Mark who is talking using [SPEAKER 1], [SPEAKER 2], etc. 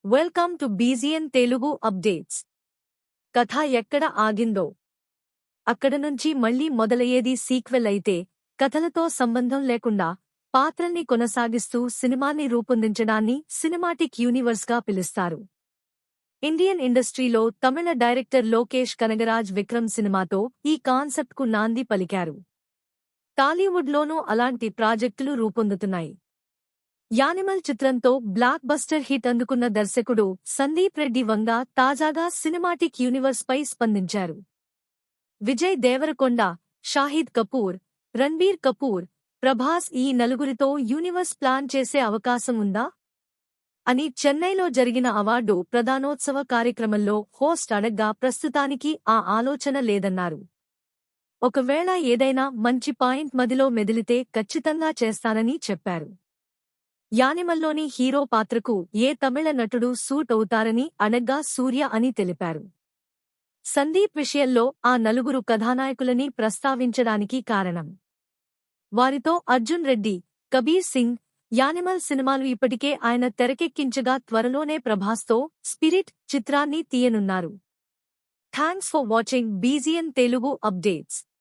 [SPEAKER 1] Welcome to BGN Telugu updates. కథ ఎక్కడ ఆగిందో అక్కడ నుంచి మళ్లీ మొదలయ్యేది సీక్వెల్ అయితే, కథలతో సంబంధం లేకుండా పాత్రల్ని కొనసాగిస్తూ సినిమాని రూపొందించడాన్ని సినిమాటిక్ యూనివర్స్గా పిలుస్తారు. ఇండియన్ ఇండస్ట్రీలో తమిళ డైరెక్టర్ లోకేష్ కనగరాజ్ విక్రమ్ సినిమాతో ఈ కాన్సెప్ట్కు నాంది పలికారు. టాలీవుడ్లోనూ అలాంటి ప్రాజెక్టులు రూపొందుతున్నాయి. యానిమల్ చిత్రంతో బ్లాక్ బస్టర్ హిట్ అందుకున్న దర్శకుడు సందీప్ రెడ్డి వంగ తాజాగా సినిమాటిక్ యూనివర్స్ పై స్పందించారు. విజయ్ దేవరకొండ, షాహిద్ కపూర్, రణ్బీర్ కపూర్, ప్రభాస్ ఈ నలుగురితో యూనివర్స్ ప్లాన్ చేసే అవకాశం ఉందా అని చెన్నైలో జరిగిన అవార్డు ప్రదానోత్సవ కార్యక్రమంలో హోస్ట్ అడగ్గా ప్రస్తుతానికి ఆ ఆలోచన లేదన్నారు. ఒకవేళ ఏదైనా మంచి పాయింట్ మదిలో మెదిలితే ఖచ్చితంగా చేస్తానని చెప్పారు. యానిమల్లోని హీరో పాత్రకు ఏ తమిళ నటుడు సూట్ అవుతారని అడగ్గా సూర్య అని తెలిపారు. సందీప్ విషయంలో ఆ నలుగురు కథానాయకులని ప్రస్తావించడానికి కారణం, వారితో అర్జున్ రెడ్డి, కబీర్ సింగ్, యానిమల్ సినిమాలు ఇప్పటికే ఆయన తెరకెక్కించగా త్వరలోనే ప్రభాస్తో స్పిరిట్ చిత్రాన్ని తీయనున్నారు. Thanks for watching BGN Telugu updates.